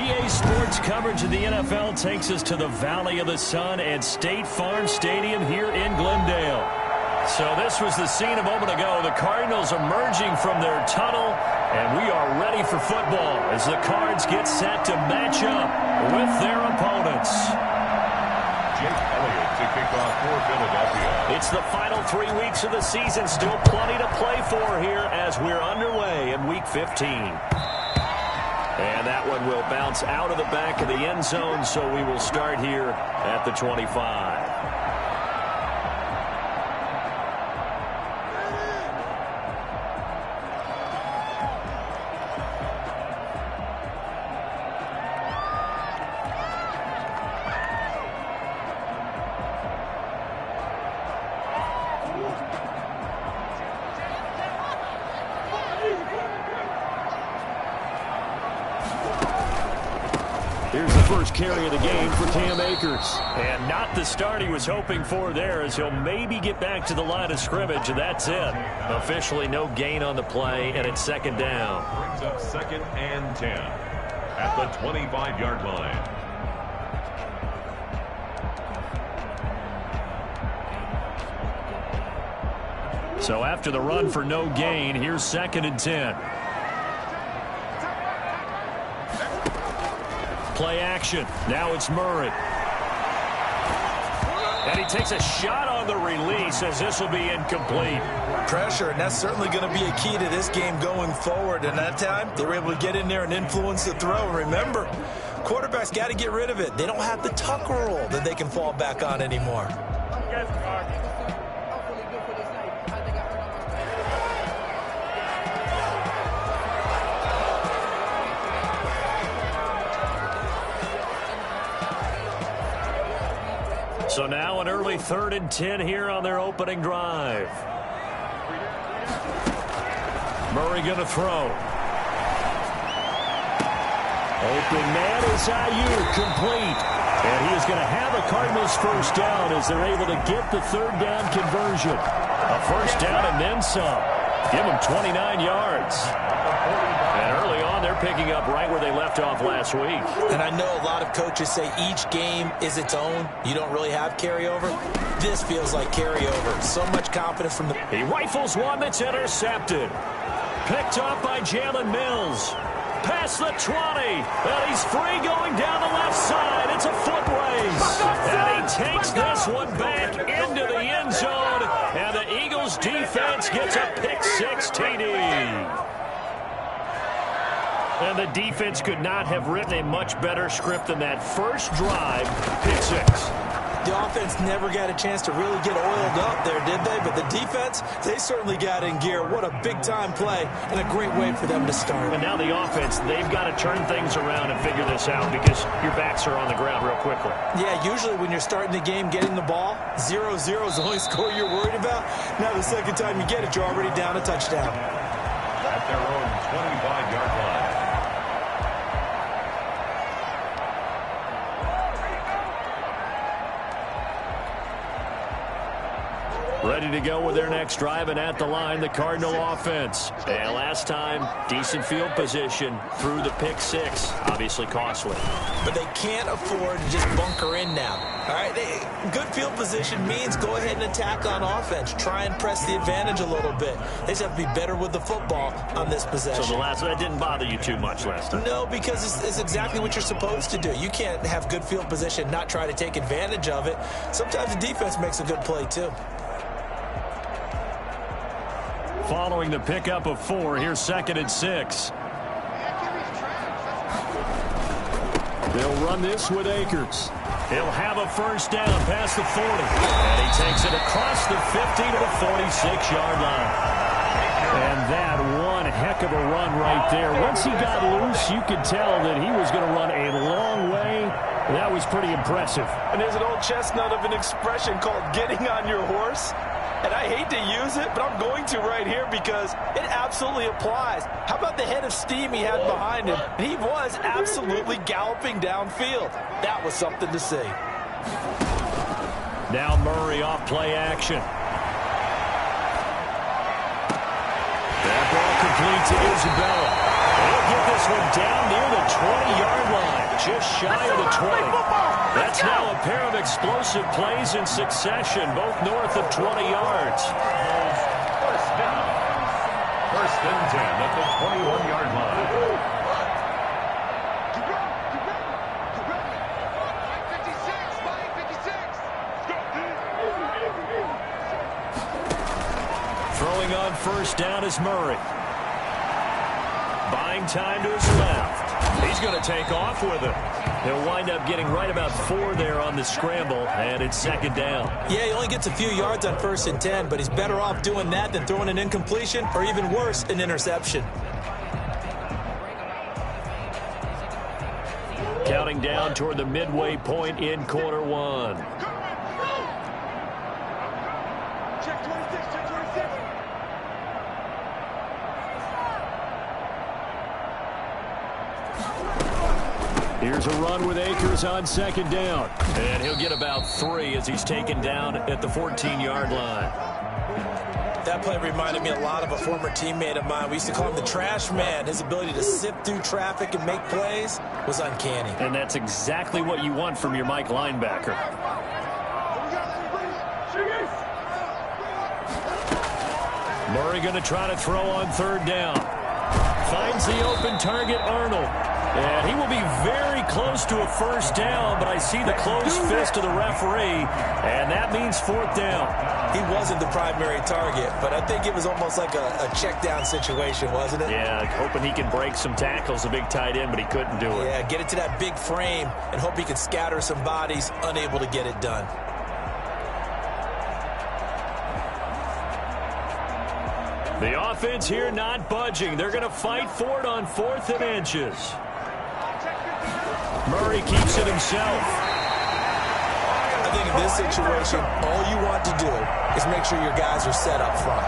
EA Sports coverage of the NFL takes us to the Valley of the Sun at State Farm Stadium here in Glendale. So this was the scene a moment ago. The Cardinals emerging from their tunnel, and we are ready for football as the Cards get set to match up with their opponents. Jake Elliott to kick off for Philadelphia. It's the final 3 weeks of the season. Still plenty to play for here as we're underway in Week 15. And that one will bounce out of the back of the end zone, so we will start here at the 25. Here's the first carry of the game for Cam Akers. And not the start he was hoping for there, as he'll maybe get back to the line of scrimmage, and that's it. Officially no gain on the play, and it's second down. Brings up 2nd and 10 at the 25-yard line. So after the run for no gain, here's 2nd and 10. Play action. Now it's Murray. And he takes a shot on the release as this will be incomplete. Pressure, and that's certainly going to be a key to this game going forward. And that time, they were able to get in there and influence the throw. And remember, quarterbacks got to get rid of it. They don't have the tuck rule that they can fall back on anymore. So now an early 3rd and 10 here on their opening drive. Murray going to throw. Open man is Ayuk, complete. And he is going to have a Cardinals first down as they're able to get the 3rd down conversion. A first down and then some. Give them 29 yards. And early on, they're picking up right where they left off last week. And I know a lot of coaches say each game is its own. You don't really have carryover. This feels like carryover. So much confidence from the... He rifles one that's intercepted. Picked up by Jalen Mills. Past the 20. And he's free going down the left side. It's a foot race. And he takes this one back into the end zone. And the Eagles defense gets a pick-6 TD. And the defense could not have written a much better script than that first drive, pick-6. The offense never got a chance to really get oiled up there, did they? But the defense, they certainly got in gear. What a big-time play and a great way for them to start. And now the offense, they've got to turn things around and figure this out because your backs are on the ground real quickly. Yeah, usually when you're starting the game, getting the ball, 0-0 is the only score you're worried about. Now the second time you get it, you're already down a touchdown. At their own 25-yard line. Ready to go with their next drive, and at the line, the Cardinal offense. And last time, decent field position through the pick-6. Obviously costly. But they can't afford to just bunker in now. All right, good field position means go ahead and attack on offense. Try and press the advantage a little bit. They just have to be better with the football on this possession. So that didn't bother you too much last time? No, because it's exactly what you're supposed to do. You can't have good field position, not try to take advantage of it. Sometimes the defense makes a good play, too. Following the pickup of 4, here's 2nd and 6. They'll run this with Akers. He'll have a first down past the 40. And he takes it across the 50 to the 46-yard line. And that one heck of a run right there. Once he got loose, you could tell that he was going to run a long way. That was pretty impressive. And there's an old chestnut of an expression called getting on your horse. And I hate to use it, but I'm going to right here because it absolutely applies. How about the head of steam he had behind him? He was absolutely galloping downfield. That was something to see. Now Murray off play action. That ball complete to Isabella. He'll get this one down near the 20-yard line. shy of the 20. That's now a pair of explosive plays in succession, both north of 20 yards. First and 10 at the 21-yard line. Throwing on first down is Murray. Buying time to his left. He's going to take off with it. He'll wind up getting right about 4 there on the scramble, and it's second down. Yeah, he only gets a few yards on first and 10, but he's better off doing that than throwing an incompletion or even worse, an interception. Counting down toward the midway point in quarter one. Check 26, check 26. Here's a run with Akers on second down. And he'll get about 3 as he's taken down at the 14-yard line. That play reminded me a lot of a former teammate of mine. We used to call him the trash man. His ability to sift through traffic and make plays was uncanny. And that's exactly what you want from your Mike linebacker. Murray going to try to throw on third down. Finds the open target, Arnold. And he will be very close to a first down, but I see the closed fist of the referee, and that means fourth down. He wasn't the primary target, but I think it was almost like a check down situation, wasn't it? Yeah, hoping he can break some tackles, a big tight end, but he couldn't do it. Yeah, get it to that big frame and hope he can scatter some bodies, unable to get it done. The offense here not budging. They're going to fight for it on 4th and inches. Murray keeps it himself. I think in this situation, all you want to do is make sure your guys are set up front.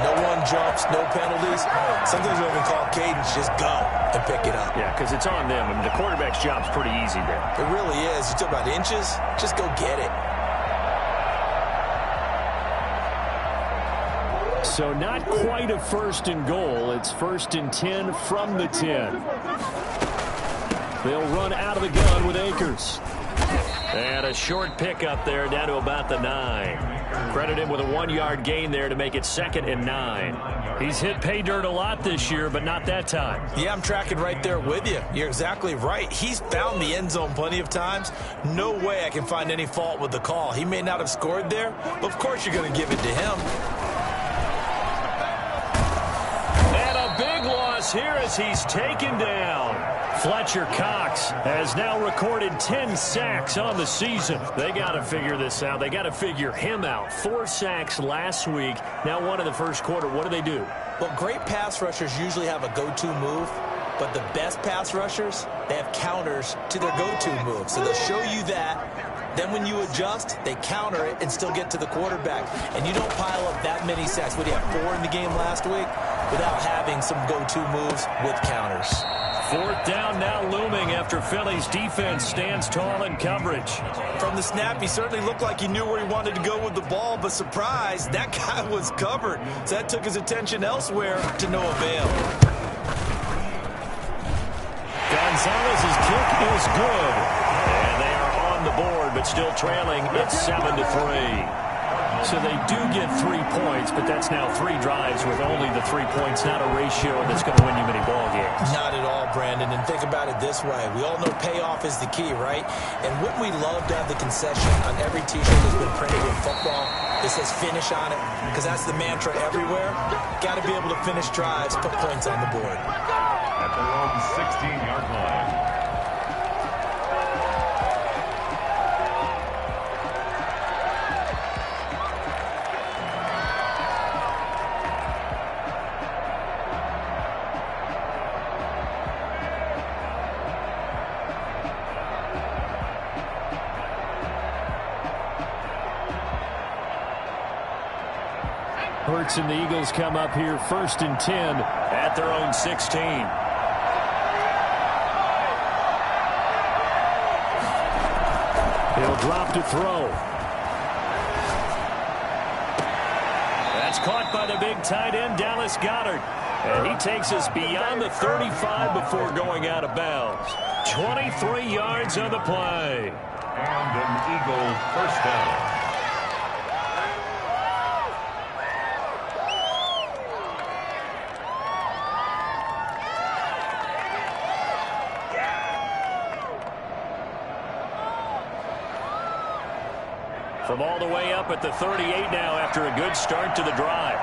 No one jumps, no penalties. Sometimes we even call cadence, just go and pick it up. Yeah, because it's on them. I mean, the quarterback's job's pretty easy there. It really is. You talk about inches, just go get it. So not quite a first and goal. It's first and 10 from the 10. They'll run out of the gun with Akers. And a short pickup there down to about the 9. Credit him with a 1-yard gain there to make it 2nd and 9. He's hit pay dirt a lot this year, but not that time. Yeah, I'm tracking right there with you. You're exactly right. He's found the end zone plenty of times. No way I can find any fault with the call. He may not have scored there, but of course you're going to give it to him. And a big loss here as he's taken down. Fletcher Cox has now recorded 10 sacks on the season. They got to figure this out. They got to figure him out. 4 sacks last week. Now 1 in the first quarter. What do? Well, great pass rushers usually have a go-to move, but the best pass rushers, they have counters to their go-to move. So they'll show you that. Then when you adjust, they counter it and still get to the quarterback. And you don't pile up that many sacks. What do you have, 4 in the game last week? Without having some go-to moves with counters. 4th down now looming after Philly's defense stands tall in coverage. From the snap, he certainly looked like he knew where he wanted to go with the ball, but surprise, that guy was covered. So that took his attention elsewhere to no avail. Gonzalez's kick is good. And they are on the board, but still trailing. It's 7-3. So they do get 3 points, but that's now 3 drives with only the 3 points, not a ratio that's going to win you many ball games. Not at all, Brandon. And think about it this way. We all know payoff is the key, right? And wouldn't we love to have the concession on every T-shirt that's been printed in football that says finish on it? Because that's the mantra everywhere. Got to be able to finish drives, put points on the board. At their own 16-yard line. Hurts and the Eagles come up here 1st and 10 at their own 16. He'll drop to throw. That's caught by the big tight end, Dallas Goedert. And he takes us beyond the 35 before going out of bounds. 23 yards on the play. And an Eagle first down. From all the way up at the 38 now after a good start to the drive.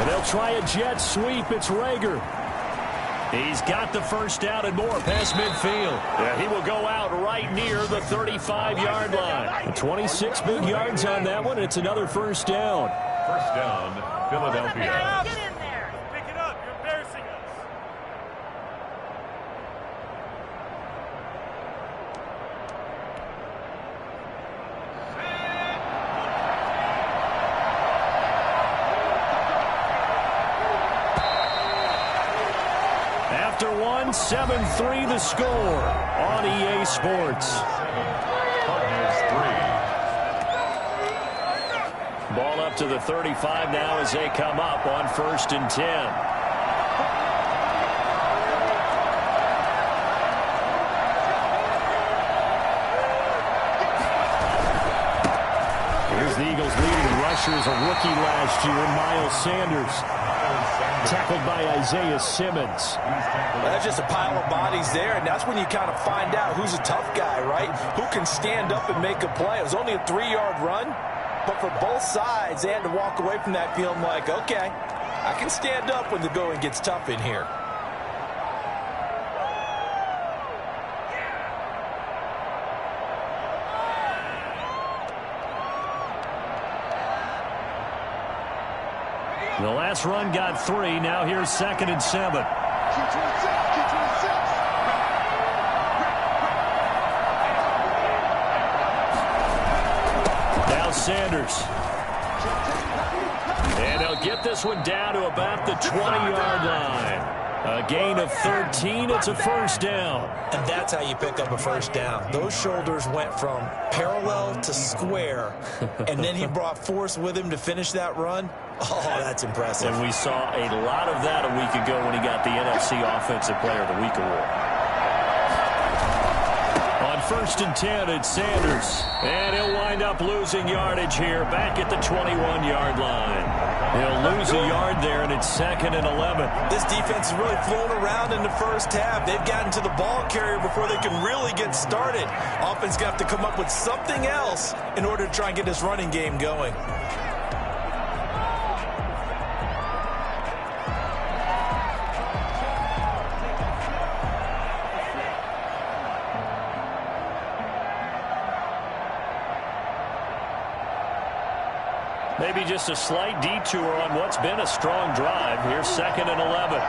And they'll try a jet sweep. It's Reagor. He's got the first down and more past midfield. Yeah, he will go out right near the 35-yard line. 26 big yards on that one. It's another first down. First down, Philadelphia. Get in there. Pick it up. You're embarrassing us. After one, 7-3 the score on EA Sports. Cardinals 3. Ball up to the 35 now as they come up on 1st and 10. Here's the Eagles' leading rusher as a rookie last year, Miles Sanders. Tackled by Isaiah Simmons. That's just a pile of bodies there, and that's when you kind of find out who's a tough guy, right? Who can stand up and make a play. It was only a 3-yard run, but for both sides, they had to walk away from that feeling like, okay, I can stand up when the going gets tough in here. The last run got 3. Now here's 2nd and 7. Now Sanders. And they'll get this one down to about the 20-yard line. A gain of 13. It's a first down. And that's how you pick up a first down. Those shoulders went from parallel to square, and then he brought force with him to finish that run. Oh, that's impressive. And we saw a lot of that a week ago when he got the NFC Offensive Player of the Week award. On 1st and 10, it's Sanders. And he'll wind up losing yardage here back at the 21-yard line. He'll lose a yard there, and it's 2nd and 11. This defense is really flown around in the first half. They've gotten to the ball carrier before they can really get started. Offense going to have to come up with something else in order to try and get this running game going. Maybe just a slight detour on what's been a strong drive. Here's 2nd and 11.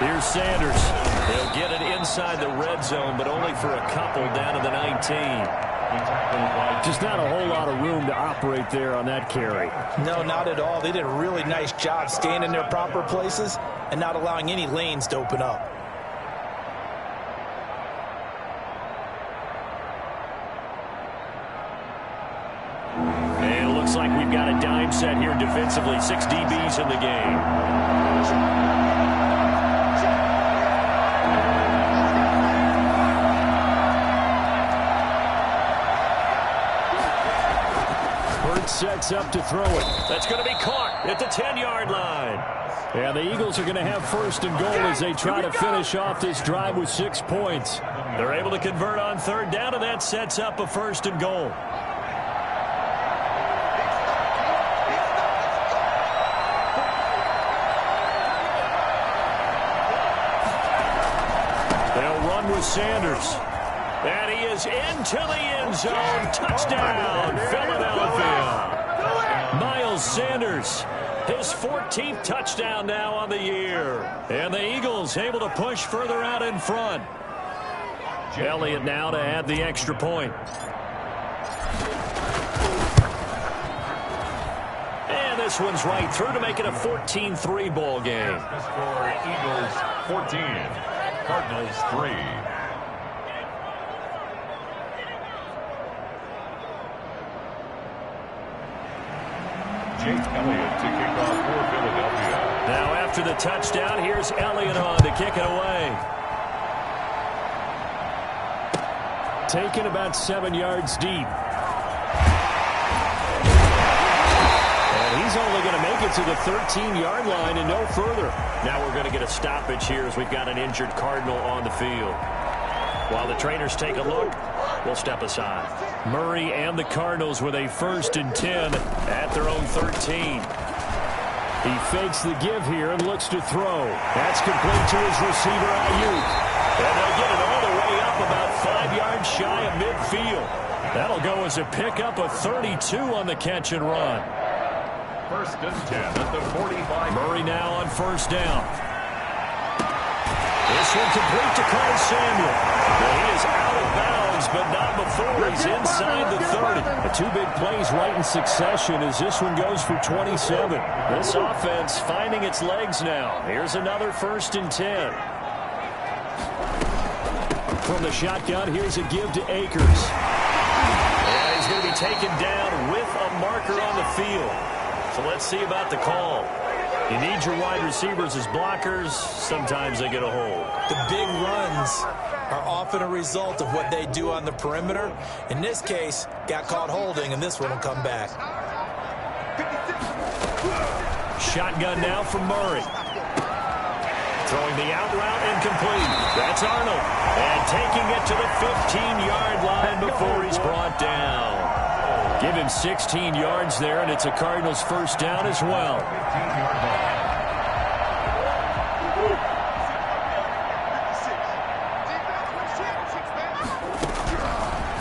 Here's Sanders. He'll get it inside the red zone, but only for a couple down to the 19. Just not a whole lot of room to operate there on that carry. No, not at all. They did a really nice job staying in their proper places and not allowing any lanes to open up. Looks like we've got a dime set here defensively. 6 DBs in the game. Hurts sets up to throw it. That's going to be caught at the 10-yard line. And the Eagles are going to have 1st and goal as they try to finish off this drive with 6 points. They're able to convert on 3rd down, and that sets up a 1st and goal. With Sanders. And he is into the end zone. Touchdown, Philadelphia. Miles Sanders, his 14th touchdown now on the year. And the Eagles able to push further out in front. Elliott now to add the extra point. And this one's right through to make it a 14-3 ball game. The score, Eagles 14. Cardinals 3. Jake Elliott to kick off for Philadelphia. Now after the touchdown, here's Elliott on to kick it away. Taken about 7 yards deep. And he's only going to make it to the 13-yard line and no further. Now we're going to get a stoppage here as we've got an injured Cardinal on the field. While the trainers take a look, we'll step aside. Murray and the Cardinals with a 1st and 10 at their own 13. He fakes the give here and looks to throw. That's complete to his receiver, Ayuk. And they'll get it all the way up about 5 yards shy of midfield. That'll go as a pickup of 32 on the catch and run. 1st and 10 at the 45. Murray now on 1st down. This one complete to Curtis Samuel. Now he is out of bounds, but not before he's inside the 30. The 2 big plays right in succession as this one goes for 27. This offense finding its legs now. Here's another 1st and 10. From the shotgun, here's a give to Akers. And he's going to be taken down with a marker on the field. So let's see about the call. You need your wide receivers as blockers. Sometimes they get a hold. The big runs are often a result of what they do on the perimeter. In this case, got caught holding, and this one will come back. Shotgun now from Murray. Throwing the out route incomplete. That's Arnold. And taking it to the 15-yard line before he's brought down. Give him 16 yards there, and it's a Cardinals 1st down as well. 15-yard line.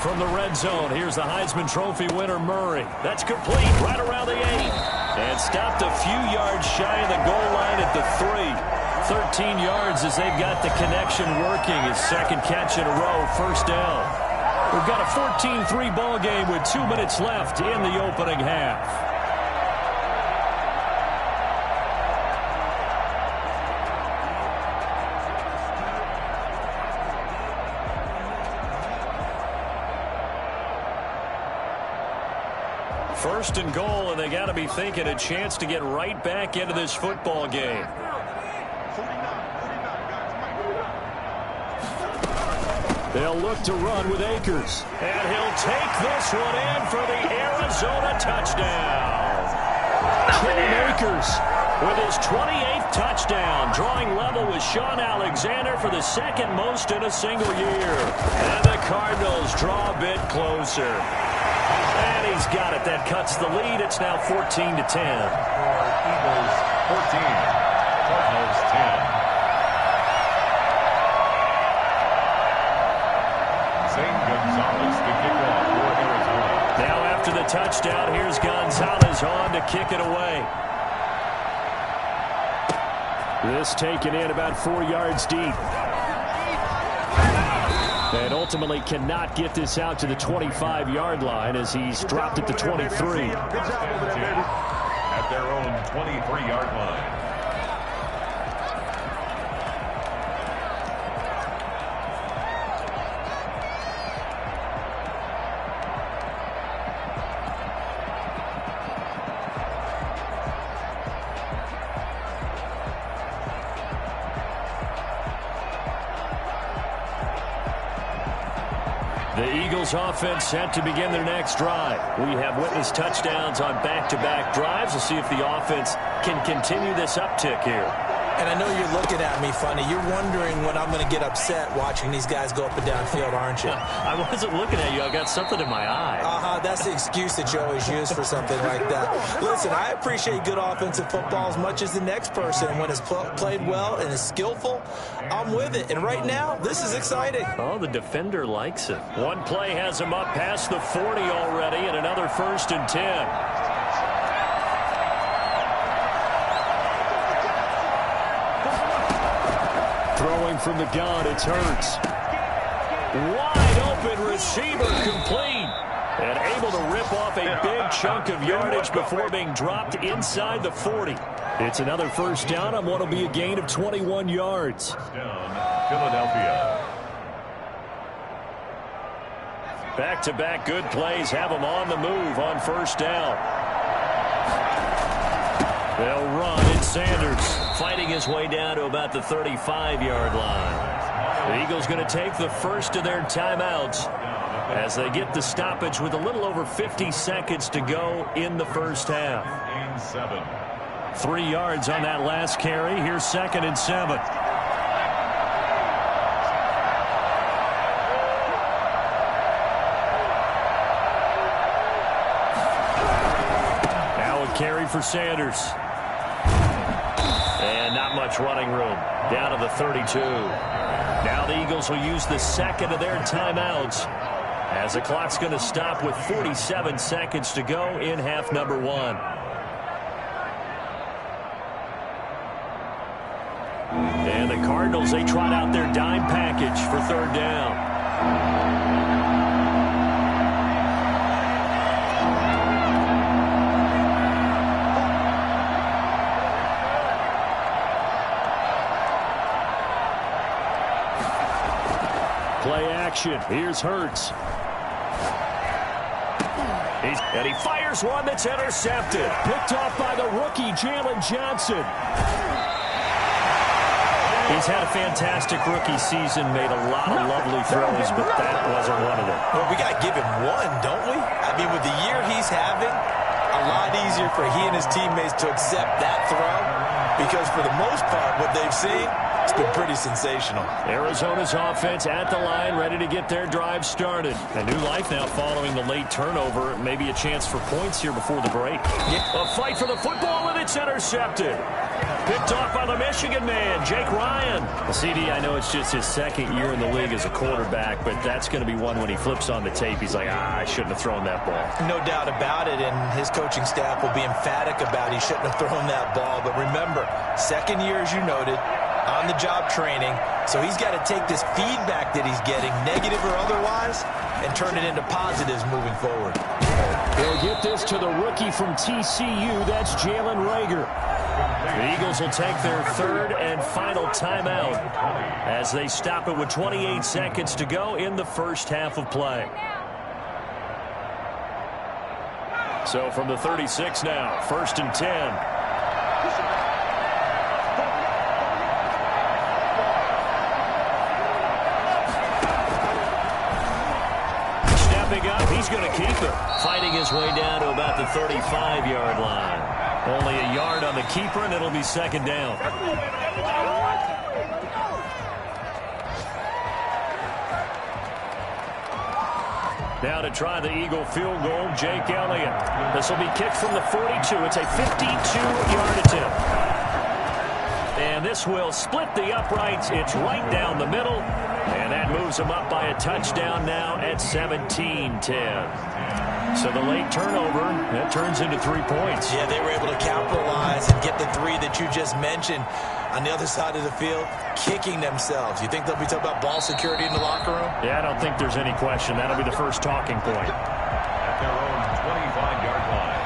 From the red zone, here's the Heisman Trophy winner, Murray. That's complete right around the 8. And stopped a few yards shy of the goal line at the 3. 13 yards as they've got the connection working. His 2nd catch in a row, 1st down. We've got a 14-3 ball game with 2 minutes left in the opening half. First and goal, and they got to be thinking a chance to get right back into this football game. They'll look to run with Akers. And he'll take this one in for the Arizona touchdown. Cam Akers with his 28th touchdown, drawing level with Sean Alexander for the 2nd most in a single year. And the Cardinals draw a bit closer. And he's got it. That cuts the lead. It's now 14-10. Eagles 14, Cardinals 10. Gonzalez to kick off for Arizona. Now after the touchdown, here's Gonzalez on to kick it away. This taken in about 4 yards deep. And ultimately cannot get this out to the 25-yard line as he's dropped at the 23. At their own 23-yard line. The Eagles offense set to begin their next drive. We have witnessed touchdowns on back-to-back drives. We'll see if the offense can continue this uptick here. And I know you're looking at me funny. You're wondering when I'm going to get upset watching these guys go up and down field, aren't you? I wasn't looking at you. I got something in my eye. That's the excuse that you always use for something like that. Listen, I appreciate good offensive football as much as the next person. When it's played well and is skillful, I'm with it. And right now, this is exciting. Oh, the defender likes it. One play has him up past the 40 already, and another 1st and 10. Throwing from the gun, it's Hurts. Wide open receiver complete. And able to rip off a big chunk of yardage before being dropped inside the 40. It's another first down on what will be a gain of 21 yards. Down, Philadelphia. Back-to-back good plays have them on the move on first down. They'll run. It's Sanders fighting his way down to about the 35-yard line. The Eagles going to take the first of their timeouts as they get the stoppage with a little over 50 seconds to go in the first half. 3 yards on that last carry. Here's 2nd and 7. Now a carry for Sanders. And not much running room. Down to the 32. Now the Eagles will use the second of their timeouts as the clock's going to stop with 47 seconds to go in half number 1. And the Cardinals, they trot out their dime package for 3rd down. Play action. Here's Hurts. And he fires one that's intercepted. Picked off by the rookie, Jalen Johnson. He's had a fantastic rookie season, made a lot of lovely throws, but that wasn't one of them. Well, we got to give him one, don't we? I mean, with the year he's having, a lot easier for he and his teammates to accept that throw because for the most part, what they've seen, it's been pretty sensational. Arizona's offense at the line, ready to get their drive started. A new life now following the late turnover. Maybe a chance for points here before the break. Yeah. A fight for the football, and it's intercepted. Picked off by the Michigan man, Jake Ryan. Well, CD, I know it's just his 2nd year in the league as a quarterback, but that's going to be one when he flips on the tape. He's like, I shouldn't have thrown that ball. No doubt about it, and his coaching staff will be emphatic about he shouldn't have thrown that ball. But remember, 2nd year, as you noted, on-the-job training, so he's got to take this feedback that he's getting, negative or otherwise, and turn it into positives moving forward. They'll get this to the rookie from TCU. That's Jalen Reagor. The Eagles will take their 3rd and final timeout as they stop it with 28 seconds to go in the first half of play. So from the 36 now, 1st and 10. Up, he's going to keep it. Fighting his way down to about the 35-yard line. Only a yard on the keeper, and it'll be 2nd down. Now to try the Eagle field goal, Jake Elliott. This will be kicked from the 42. It's a 52-yard attempt. And this will split the uprights. It's right down the middle. And that moves them up by a touchdown now at 17-10. So the late turnover, that turns into 3 points. Yeah, they were able to capitalize and get the 3 that you just mentioned. On the other side of the field, kicking themselves. You think they'll be talking about ball security in the locker room? Yeah, I don't think there's any question. That'll be the first talking point. At their own 25-yard line.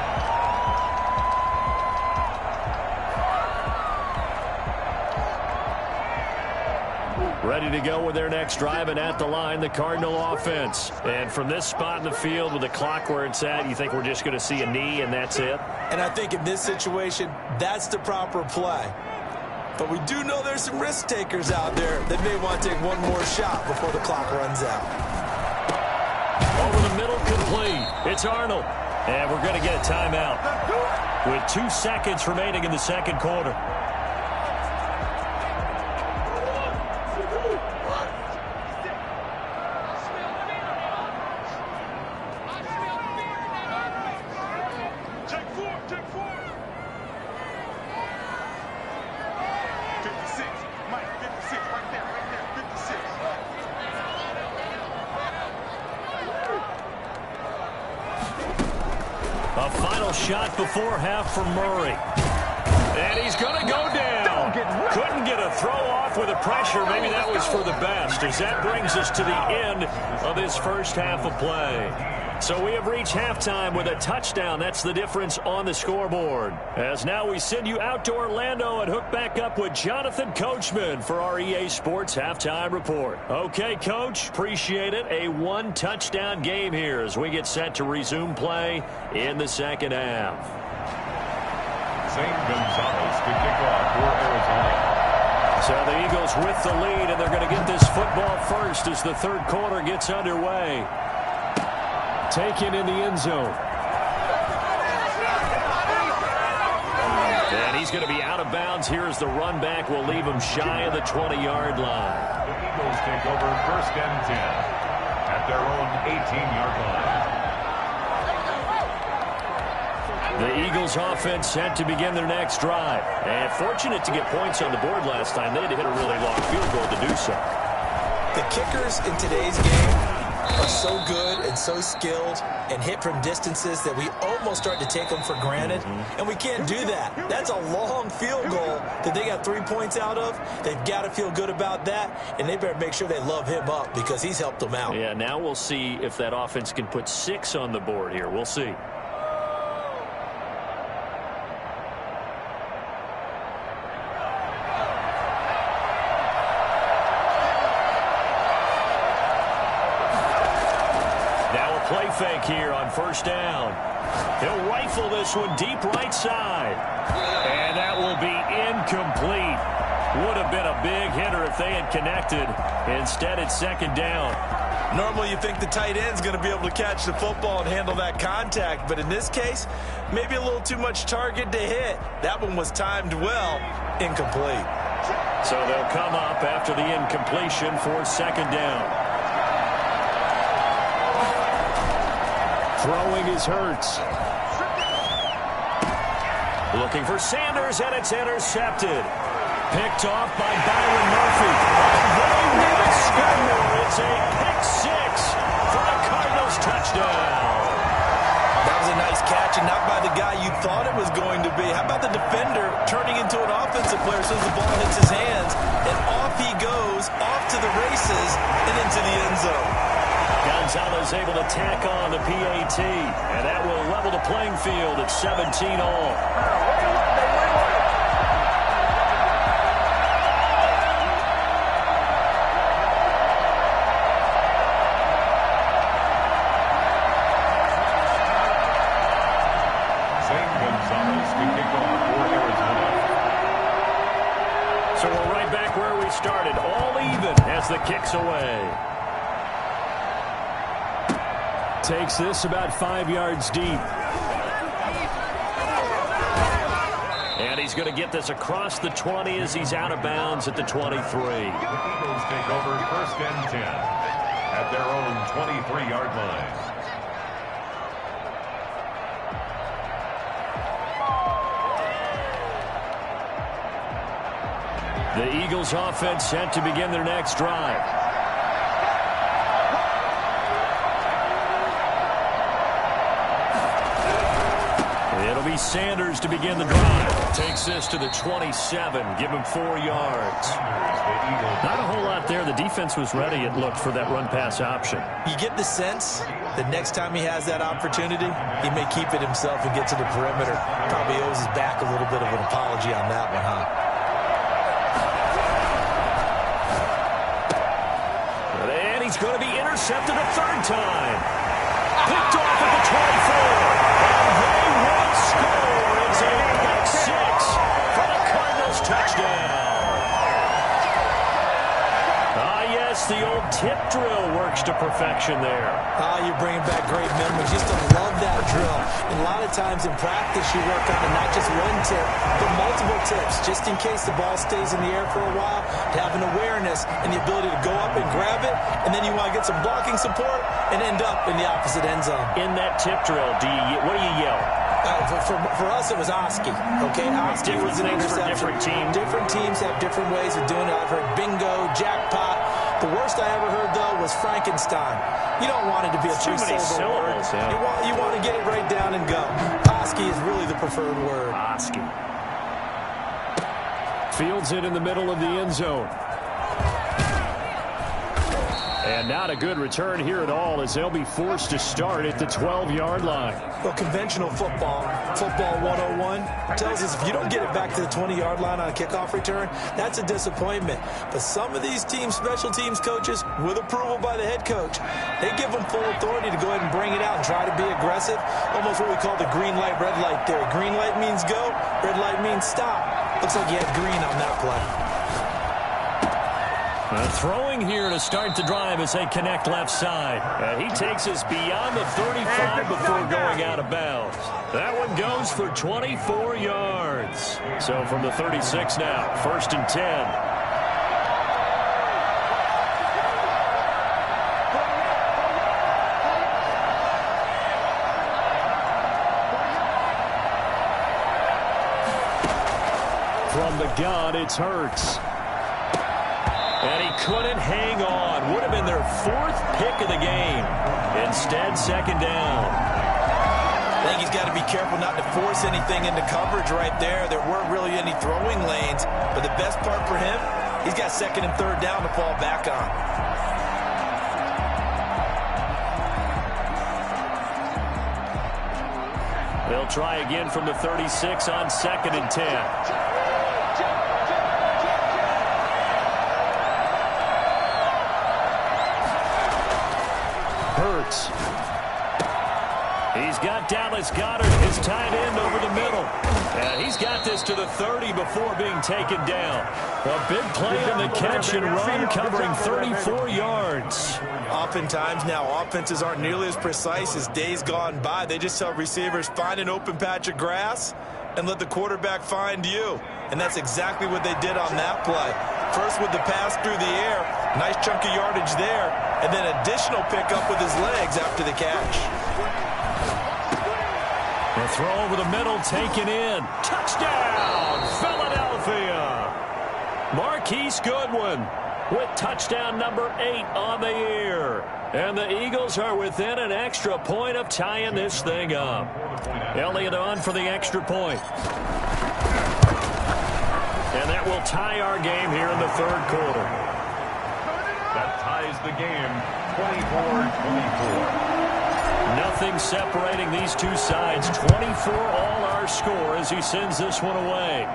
Ready to go with their next drive, and at the line, the Cardinal offense. And from this spot in the field with the clock where it's at, you think we're just going to see a knee and that's it? And I think in this situation, that's the proper play. But we do know there's some risk takers out there that may want to take one more shot before the clock runs out. Over the middle, complete. It's Arnold. And we're going to get a timeout with 2 seconds remaining in the 2nd quarter. A final shot before half for Murray. And he's going to go down. Couldn't get a throw off off with the pressure. Maybe that was for the best, as that brings us to the end of this first half of play. So we have reached halftime with a touchdown. That's the difference on the scoreboard. As now we send you out to Orlando and hook back up with Jonathan Coachman for our EA Sports Halftime Report. Okay, Coach, appreciate it. A one-touchdown game here as we get set to resume play in the second half. Zane Gonzalez to kick off for Arizona. So the Eagles with the lead, and they're going to get this football first as the third quarter gets underway. Taken in the end zone. And he's going to be out of bounds here as the run back will leave him shy of the 20-yard line. The Eagles take over 1st and 10 at their own 18-yard line. The Eagles offense set to begin their next drive. And fortunate to get points on the board last time. They had to hit a really long field goal to do so. The kickers in today's game are so good and so skilled and hit from distances that we almost start to take them for granted. And we can't do that. That's a long field goal that they got 3 points out of. They've got to feel good about that, and they better make sure they love him up because he's helped them out. Yeah, now we'll see if that offense can put 6 on the board here. We'll see. Play fake here on first down. He'll rifle this one deep right side. And that will be incomplete. Would have been a big hitter if they had connected. Instead, it's second down. Normally you think the tight end's going to be able to catch the football and handle that contact, but in this case, maybe a little too much target to hit. That one was timed well, incomplete. So they'll come up after the incompletion for second down. Throwing is Hurts. Looking for Sanders, and it's intercepted. Picked off by Byron Murphy. They will score. It's a pick six for a Cardinals touchdown. That was a nice catch, and not by the guy you thought it was going to be. How about the defender turning into an offensive player as soon as the ball hits his hands, and off he goes, off to the races, and into the end zone. Gonzalez able to tack on the PAT, and that will level the playing field at 17 all. Zane Gonzalez to kick off for Arizona. So we're right back where we started, all even as the kick's away. Takes this about 5 yards deep. And he's going to get this across the 20 as he's out of bounds at the 23. The Eagles take over 1st and 10 at their own 23-yard line. The Eagles offense set to begin their next drive. It'll be Sanders to begin the drive. Takes this to the 27. Give him 4 yards. Not a whole lot there. The defense was ready, it looked, for that run-pass option. You get the sense that next time he has that opportunity, he may keep it himself and get to the perimeter. Probably owes his back a little bit of an apology on that one, huh? And he's going to be intercepted a third time. Picked off at the 24. And they will score. It's a pick six for the Cardinals touchdown. Yes, the old tip drill works to perfection there. You're bringing back great memories. Used to love that drill. And a lot of times in practice, you work on it, not just one tip, but multiple tips, just in case the ball stays in the air for a while, to have an awareness and the ability to go up and grab it, and then you want to get some blocking support and end up in the opposite end zone. In that tip drill, what do you yell? For us, it was Oski. Okay, Oski was an interception. Different teams. Different teams have different ways of doing it. I've heard bingo, jackpot. The worst I ever heard, though, was Frankenstein. You don't want it to be a three-syllable word. Yeah. You want to get it right down and go. Oski is really the preferred word. Oski. Fields it in the middle of the end zone. And not a good return here at all as they'll be forced to start at the 12-yard line. Well, conventional football 101, tells us if you don't get it back to the 20-yard line on a kickoff return, that's a disappointment. But some of these special teams coaches, with approval by the head coach, they give them full authority to go ahead and bring it out and try to be aggressive. Almost what we call the green light, red light theory. Green light means go, red light means stop. Looks like he had green on that play. Throwing here to start the drive as they connect left side. And he takes us beyond the 35 before going out of bounds. That one goes for 24 yards. So from the 36 now, 1st and 10. From the gun, it's Hurts. And he couldn't hang on. Would have been their 4th pick of the game. Instead, 2nd down. I think he's got to be careful not to force anything into coverage right there. There weren't really any throwing lanes. But the best part for him, he's got 2nd and 3rd down to fall back on. They'll try again from the 36 on 2nd and 10. Hurts. He's got Dallas Goedert, his tight end, over the middle. And he's got this to the 30 before being taken down. A big play on the catch and run, covering 34 yards. Oftentimes now, offenses aren't nearly as precise as days gone by. They just tell receivers, find an open patch of grass and let the quarterback find you. And that's exactly what they did on that play. First with the pass through the air, nice chunk of yardage there, and then additional pickup with his legs after the catch. A throw over the middle, taken in. Touchdown, Philadelphia! Marquise Goodwin with touchdown number 8 on the year. And the Eagles are within an extra point of tying this thing up. Elliott on for the extra point. And that will tie our game here in the 3rd quarter. That ties the game 24-24. Nothing separating these two sides. 24 all our score as he sends this one away.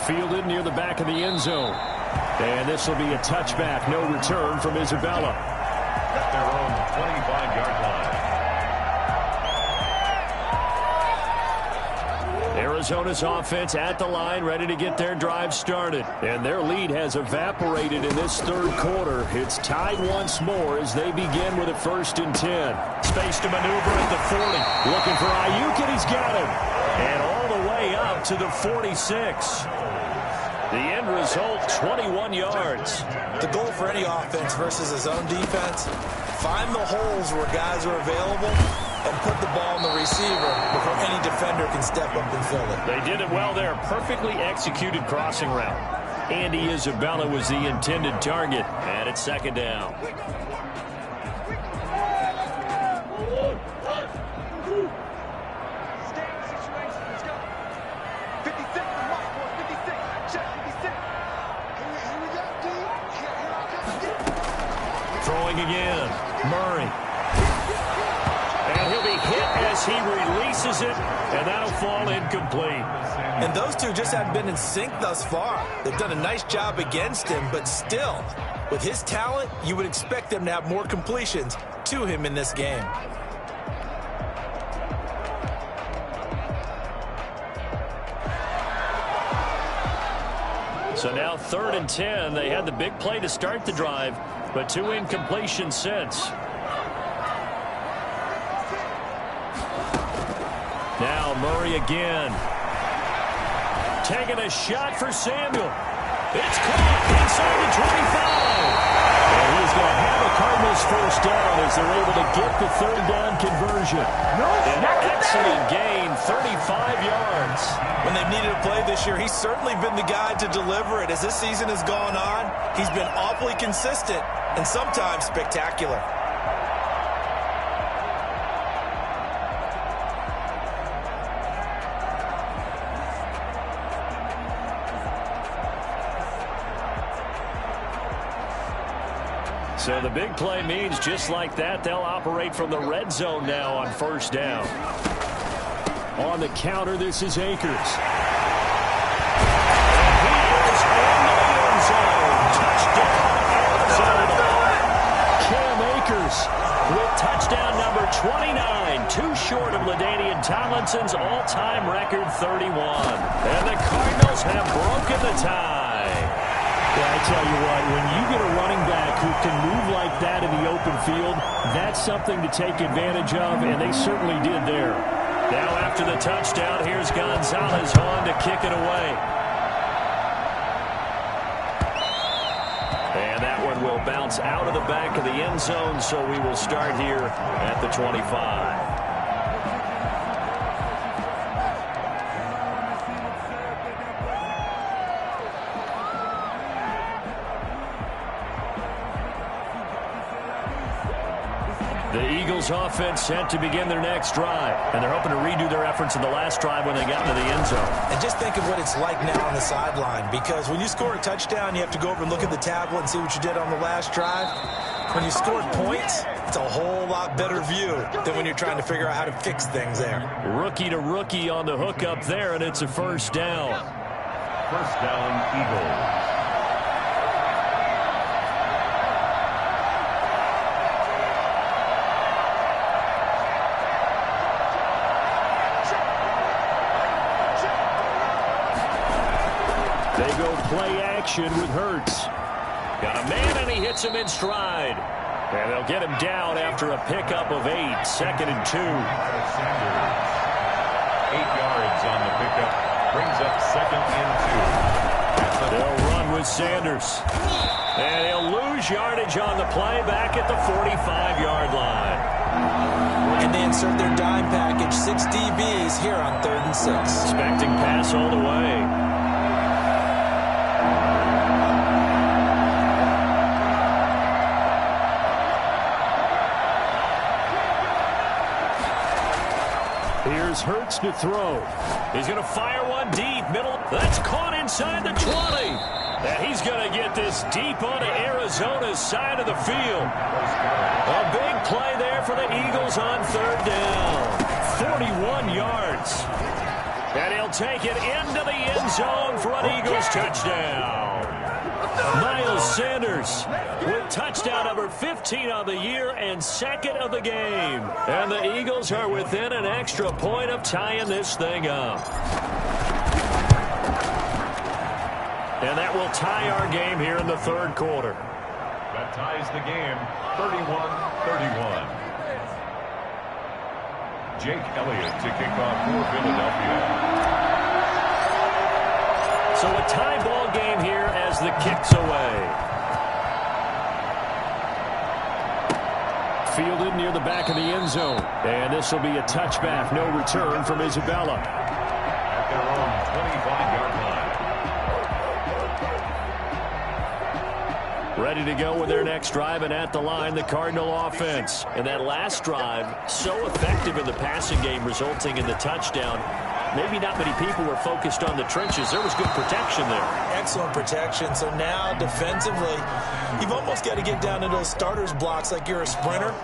Fielded near the back of the end zone. And this will be a touchback. No return from Isabella. At their own 25-yard line. Arizona's offense at the line, ready to get their drive started. And their lead has evaporated in this 3rd quarter. It's tied once more as they begin with a 1st and 10. Space to maneuver at the 40. Looking for Ayuk, and he's got him. And all the way up to the 46. The end result, 21 yards. The goal for any offense versus his own defense, find the holes where guys are available and put the ball in the receiver before any defender can step up and fill it. They did it well there. Perfectly executed crossing route. Andy Isabella was the intended target, and it's 2nd down. Throwing again. Murray. And he'll be hit as he releases it, and that'll fall incomplete. And those two just haven't been in sync thus far. They've done a nice job against him, but still, with his talent, you would expect them to have more completions to him in this game. So now 3rd and 10. They had the big play to start the drive, but 2 incompletions since. Now Murray again. Taking a shot for Samuel. It's caught inside the 25. And he's going to have a Cardinals 1st down as they're able to get the 3rd down conversion. An excellent gain, 35 yards. When they've needed a play this year, he's certainly been the guy to deliver it. As this season has gone on, he's been awfully consistent and sometimes spectacular. So the big play means just like that, they'll operate from the red zone now on first down. On the counter, this is Akers. And he is in the end zone. Touchdown, Arizona. Cam Akers with touchdown number 29, too short of LaDainian Tomlinson's all-time record 31. And the Cardinals have broken the tie. Yeah, I tell you what, when you get a running back who can move like that in the open field, that's something to take advantage of, and they certainly did there. Now after the touchdown, here's Gonzalez on to kick it away. And that one will bounce out of the back of the end zone, so we will start here at the 25. The Eagles offense set to begin their next drive, and they're hoping to redo their efforts in the last drive when they got into the end zone. And just think of what it's like now on the sideline, because when you score a touchdown, you have to go over and look at the tablet and see what you did on the last drive. When you scored points, it's a whole lot better view than when you're trying to figure out how to fix things there. Rookie to rookie on the hook up there, and it's a first down. First down, Eagles. They go play action with Hurts. Got a man, and he hits him in stride. And they'll get him down after a pickup of 8, 2nd and 2. Sanders. 8 yards on the pickup. Brings up 2nd and 2. They'll run with Sanders. And he'll lose yardage on the play back at the 45-yard line. And they insert their dime package, 6 DBs here on 3rd and 6. Expecting pass all the way. Here's Hurts to throw. He's going to fire one deep, middle. That's caught inside the 20. And he's going to get this deep onto Arizona's side of the field. A big play there for the Eagles on 3rd down. 41 yards. And he'll take it into the end zone for an Eagles touchdown. Miles Sanders with touchdown number 15 on the year and 2nd of the game. And the Eagles are within an extra point of tying this thing up. And that will tie our game here in the 3rd quarter. That ties the game, 31-31. Jake Elliott to kick off for Philadelphia. So a tie ball game here as the kick's away. Fielded near the back of the end zone. And this will be a touchback. No return from Isabella. At their own 25-yard line. Ready to go with their next drive, and at the line, the Cardinal offense. And that last drive, so effective in the passing game, resulting in the touchdown. Maybe not many people were focused on the trenches. There was good protection there. Excellent protection. So now, defensively, you've almost got to get down to those starters blocks like you're a sprinter.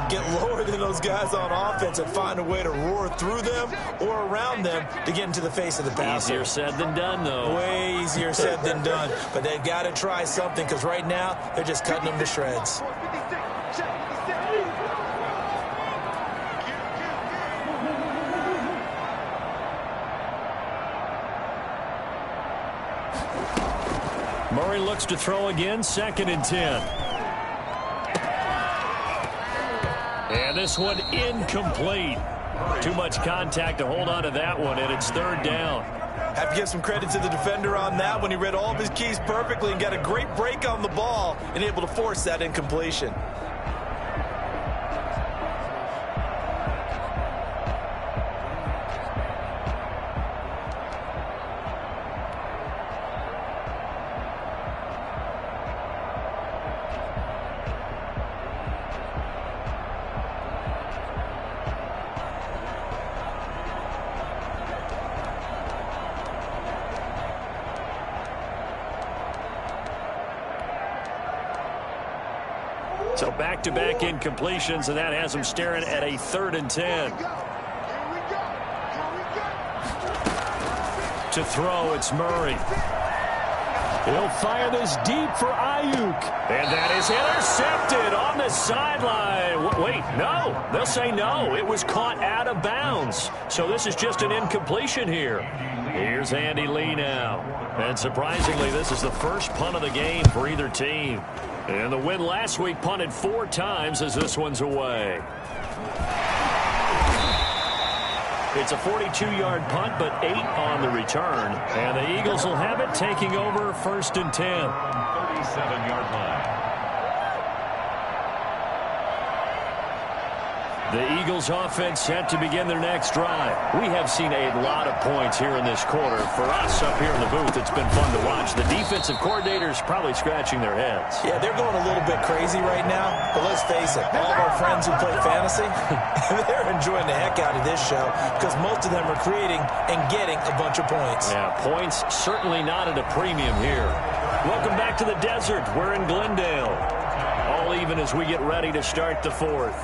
Get lower than those guys on offense and find a way to roar through them or around them to get into the face of the passer. Easier said than done, though. Way easier said than done. But they've got to try something, because right now, they're just cutting them to shreds. Murray looks to throw again, 2nd and 10. And this one incomplete. Too much contact to hold on to that one, and it's 3rd down. Have to give some credit to the defender on that one. He read all of his keys perfectly and got a great break on the ball and able to force that incompletion. So back-to-back incompletions, and that has them staring at a 3rd and 10. To throw, it's Murray. He'll fire this deep for Ayuk. And that is intercepted on the sideline. Wait, no. They'll say no. It was caught out of bounds. So this is just an incompletion here. Here's Andy Lee now. And surprisingly, this is the first punt of the game for either team. And the win last week punted 4 times as this one's away. It's a 42-yard punt, but 8 on the return. And the Eagles will have it, taking over 1st and 10. 37-yard line. The Eagles offense set to begin their next drive. We have seen a lot of points here in this quarter. For us up here in the booth, it's been fun to watch. The defensive coordinators probably scratching their heads. Yeah, they're going a little bit crazy right now. But let's face it, all of our friends who play fantasy, they're enjoying the heck out of this show because most of them are creating and getting a bunch of points. Yeah, points certainly not at a premium here. Welcome back to the desert. We're in Glendale. All even as we get ready to start the 4th.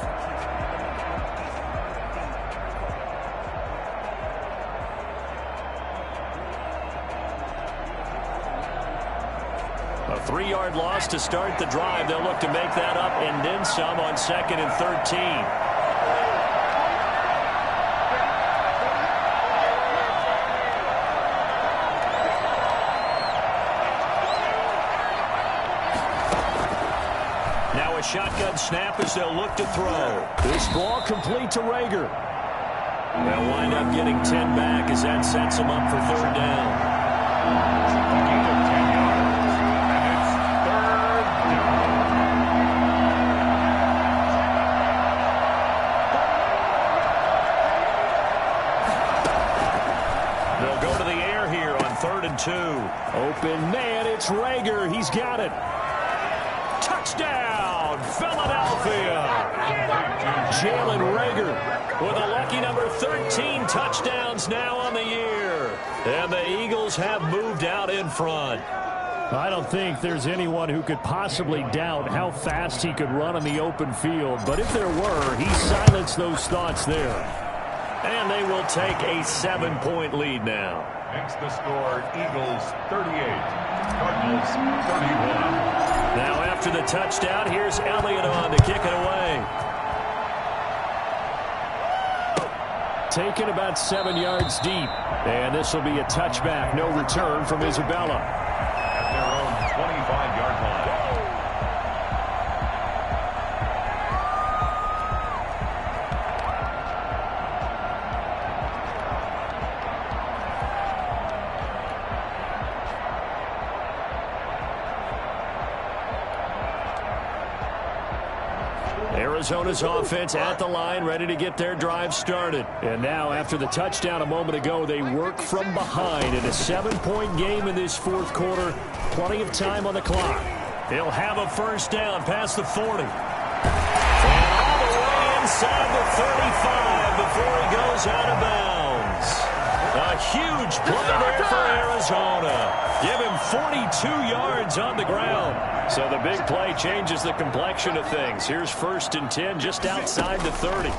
A 3-yard loss to start the drive. They'll look to make that up and then some on 2nd and 13. Now a shotgun snap as they'll look to throw. This ball complete to Rager. They'll wind up getting 10 back as that sets them up for 3rd down. Open man, it's Rager. He's got it. Touchdown, Philadelphia. Jalen Rager with a lucky number 13 touchdowns now on the year. And the Eagles have moved out in front. I don't think there's anyone who could possibly doubt how fast he could run on the open field. But if there were, he silenced those thoughts there. And they will take a 7-point lead now. Makes the score Eagles 38, Cardinals 31. Now after the touchdown, here's Elliott on to kick it away. Taken about 7 yards deep. And this will be a touchback. No return from Isabella. At their own 25-yard line. Arizona's offense at the line, ready to get their drive started. And now, after the touchdown a moment ago, they work from behind in a 7-point game in this 4th quarter. Plenty of time on the clock. He'll have a 1st down past the 40. And all the way inside the 35 before he goes out of bounds. A huge play there for Arizona. Give him 42 yards on the ground. So the big play changes the complexion of things. Here's 1st and 10 just outside the 30.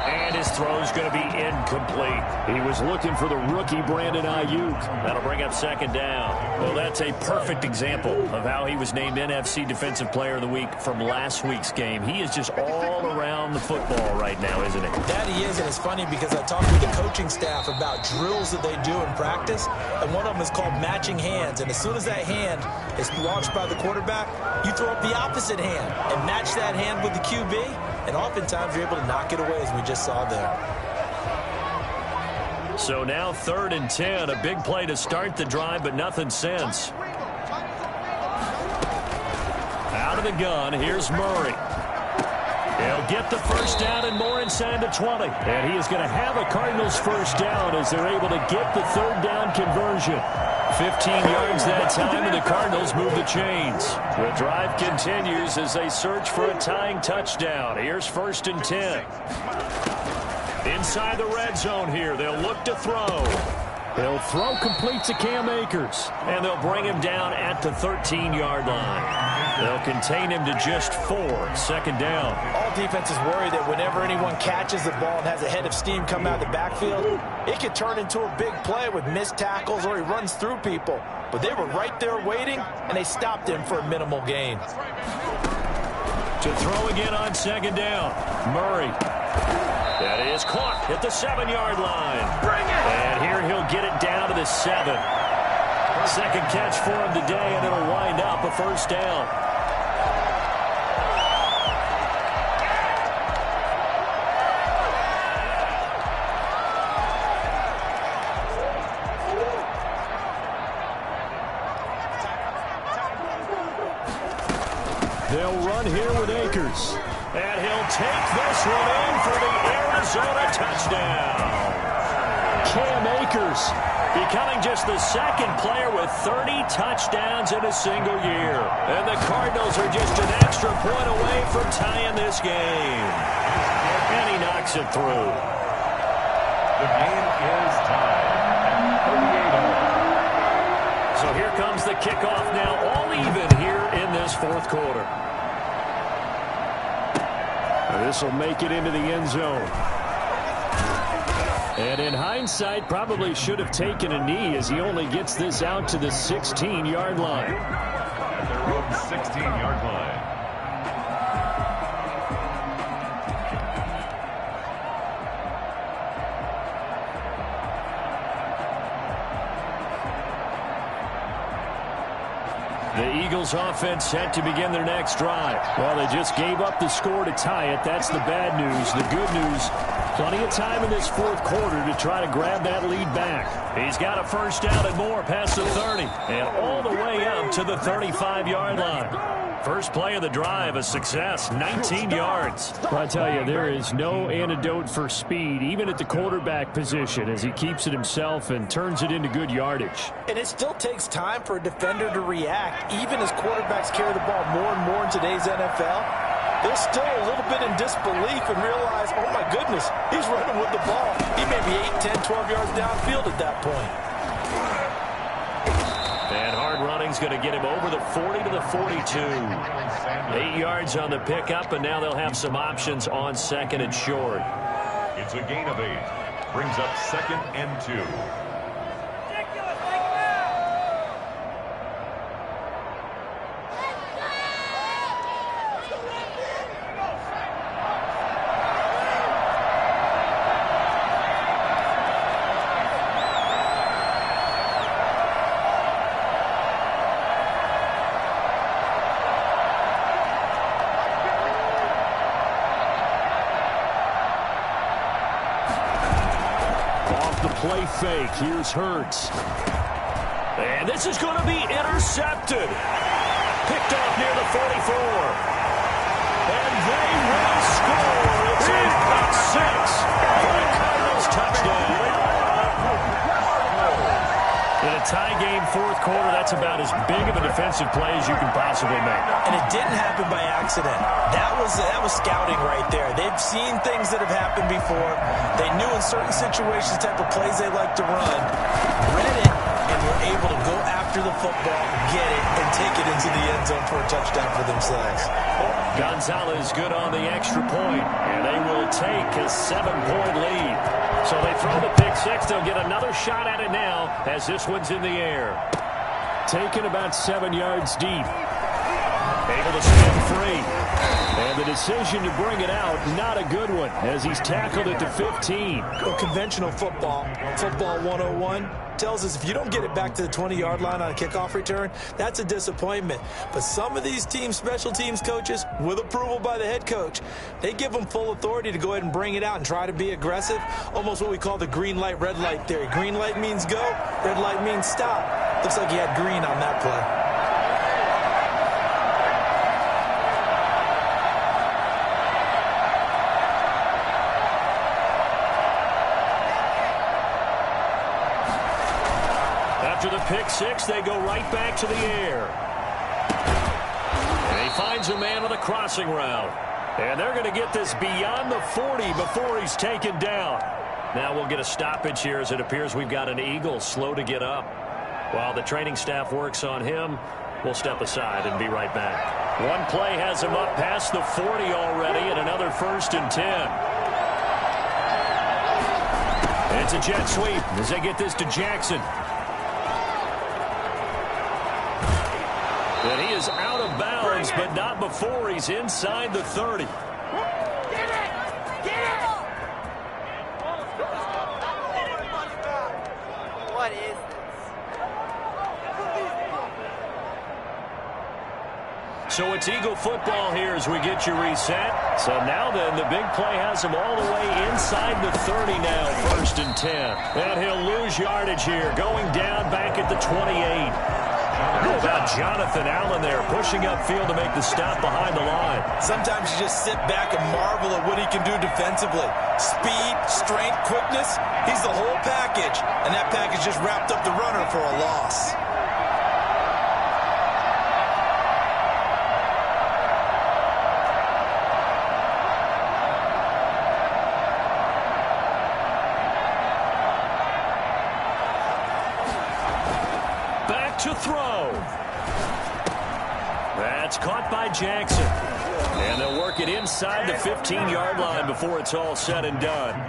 And his throw's going to be incomplete. He was looking for the rookie Brandon Ayuk. That'll bring up 2nd down. Well, that's a perfect example of how he was named NFC Defensive Player of the Week from last week's game. He is just all around the football right now, isn't he? That he is, and it's funny because I talked with the coaching staff about drills that they do in practice, and one of them is called matching hands. And as soon as that hand is launched by the quarterback, you throw up the opposite hand and match that hand with the QB, and oftentimes you're able to knock it away, as we just saw there. So now 3rd and 10, a big play to start the drive, but nothing since. Out of the gun, here's Murray. He'll get the 1st down and more inside the 20. And he is going to have a Cardinals 1st down as they're able to get the 3rd down conversion. 15 yards that time, and the Cardinals move the chains. The drive continues as they search for a tying touchdown. Here's 1st and 10. Inside the red zone here, they'll look to throw. He'll throw complete to Cam Akers. And they'll bring him down at the 13-yard line. They'll contain him to just 4. Second down. All defenses worry that whenever anyone catches the ball and has a head of steam come out of the backfield, it could turn into a big play with missed tackles or he runs through people. But they were right there waiting, and they stopped him for a minimal gain. To throw again on second down. Murray. That is caught at the 7-yard line. Bring it! And here he'll get it down to the 7. Second catch for him today, and it'll wind up a first down. They'll run here with Akers. And he'll take this one in for the Arizona touchdown. Cam Akers Becoming just the second player with 30 touchdowns in a single year. And the Cardinals are just an extra point away from tying this game. And he knocks it through. The game is tied at 38 all. So here comes the kickoff now, all even here in this fourth quarter. This will make it into the end zone. And in hindsight, probably should have taken a knee as he only gets this out to the 16-yard line. At their own 16-yard line. The Eagles offense set to begin their next drive. Well, they just gave up the score to tie it. That's the bad news. The good news, plenty of time in this fourth quarter to try to grab that lead back. He's got a first down and more past the 30 and all the way up to the 35-yard line. First play of the drive, a success, 19 yards. Well, I tell you, there is no antidote for speed, even at the quarterback position, as he keeps it himself and turns it into good yardage. And it still takes time for a defender to react, even as quarterbacks carry the ball more and more in today's NFL. They're still a little bit in disbelief and realize, oh my goodness, he's running with the ball. He may be 8, 10, 12 yards downfield at that point. And hard running's going to get him over the 40 to the 42. 8 yards on the pickup, and now they'll have some options on second and short. It's a gain of 8. Brings up second and 2. Play fake. Here's Hurts. And this is going to be intercepted. Picked off near the 44. And they will score. It's a pick 6 for the Cardinals touchdown. In a tie game fourth quarter, that's about as big of a defensive play as you can possibly make. And it didn't happen by accident. That was scouting right there. They've seen things that have happened before. They knew in certain situations the type of plays they like to run, read it, and were able to go after the football, get it, and take it into the end zone for a touchdown for themselves. Gonzalez good on the extra point, and they will take a 7-point lead. So they throw the pick 6. They'll get another shot at it now as this one's in the air. Taken about 7 yards deep. Able to spin free. And the decision to bring it out, not a good one, as he's tackled at the 15. Well, conventional football 101, tells us if you don't get it back to the 20-yard line on a kickoff return, that's a disappointment. But some of these team special teams coaches, with approval by the head coach, they give them full authority to go ahead and bring it out and try to be aggressive, almost what we call the green light, red light theory. Green light means go, red light means stop. Looks like he had green on that play. After the pick 6, they go right back to the air. And he finds a man on the crossing route. And they're going to get this beyond the 40 before he's taken down. Now we'll get a stoppage here as it appears we've got an Eagle slow to get up. While the training staff works on him, we'll step aside and be right back. One play has him up past the 40 already, and another 1st and 10. It's a jet sweep as they get this to Jackson. And he is out of bounds, but not before he's inside the 30. What is this? So it's Eagle football here as we get you reset. So now then, the big play has him all the way inside the 30 now, 1st and 10. And he'll lose yardage here, going down back at the 28. How about Jonathan Allen there, pushing upfield to make the stop behind the line? Sometimes you just sit back and marvel at what he can do defensively. Speed, strength, quickness, he's the whole package. And that package just wrapped up the runner for a loss. To throw. That's caught by Jackson. And they'll work it inside the 15-yard line before it's all said and done.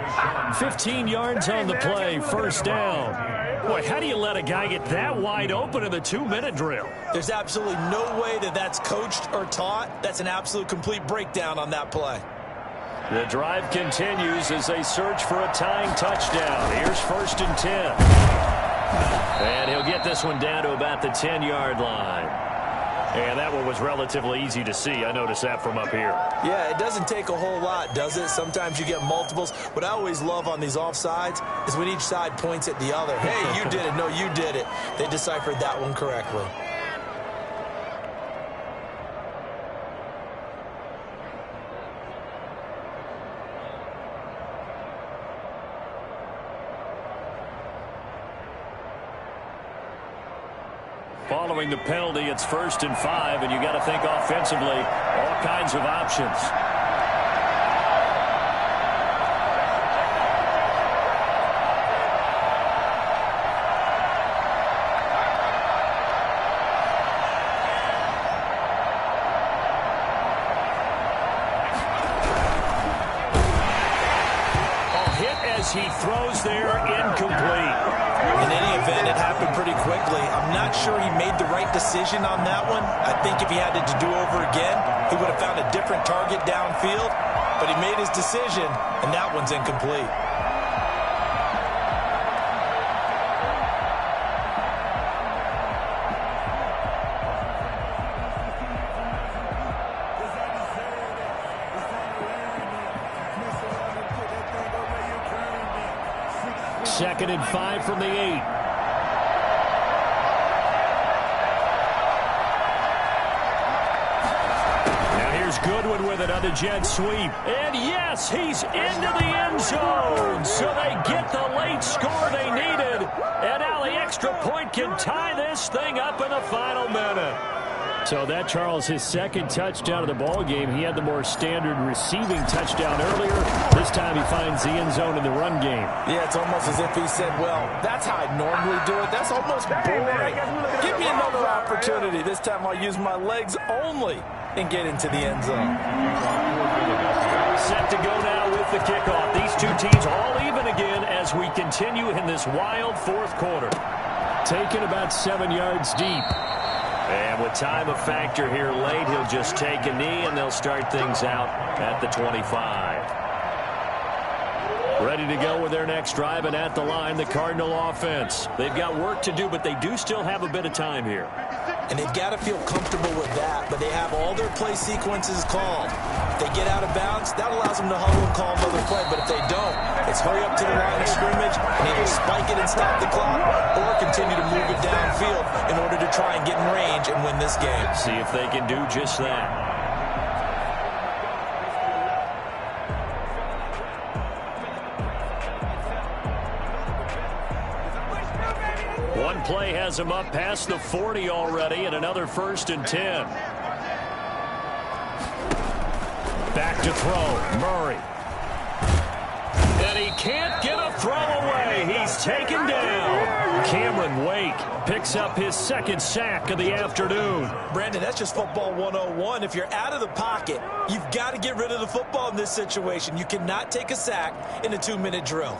15 yards on the play, 1st down. Boy, how do you let a guy get that wide open in the 2-minute drill? There's absolutely no way that that's coached or taught. That's an absolute complete breakdown on that play. The drive continues as they search for a tying touchdown. Here's 1st and 10. And he'll get this one down to about the 10-yard line. And that one was relatively easy to see. I noticed that from up here. Yeah, it doesn't take a whole lot, does it? Sometimes you get multiples. What I always love on these offsides is when each side points at the other. Hey, you did it. No, you did it. They deciphered that one correctly. Following the penalty, it's 1st and 5, and you got to think offensively, all kinds of options. A hit as he throws there, incomplete. In any event, it happened pretty quickly. I'm not sure he made the right decision on that one. I think if he had it to do over again, he would have found a different target downfield. But he made his decision, and that one's incomplete. Second and 5 from the 8. Now here's Goodwin with another jet sweep. And yes, he's into the end zone. So they get the late score they needed. And now the extra point can tie this thing up in the final minute. So that, Charles, his second touchdown of the ball game. He had the more standard receiving touchdown earlier. This time he finds the end zone in the run game. Yeah, it's almost as if he said, well, that's how I normally do it. That's almost boring. Give me another opportunity. This time I'll use my legs only and get into the end zone. Set to go now with the kickoff. These two teams all even again as we continue in this wild 4th quarter. Taken about 7 yards deep. And with time a factor here late, he'll just take a knee, and they'll start things out at the 25. Ready to go with their next drive, and at the line, the Cardinal offense. They've got work to do, but they do still have a bit of time here. And they've got to feel comfortable with that, but they have all their play sequences called. If they get out of bounds, that allows them to huddle and call another play. But if they don't, it's hurry up to the line of scrimmage and either spike it and stop the clock or continue to move it downfield in order to try and get in range and win this game. See if they can do just that. One play has him up past the 40 already, and another 1st and 10. Back to throw, Murray. And he can't get a throw away. He's taken down. Cameron Wake picks up his second sack of the afternoon. Brandon, that's just football 101. If you're out of the pocket, you've got to get rid of the football in this situation. You cannot take a sack in a 2-minute drill.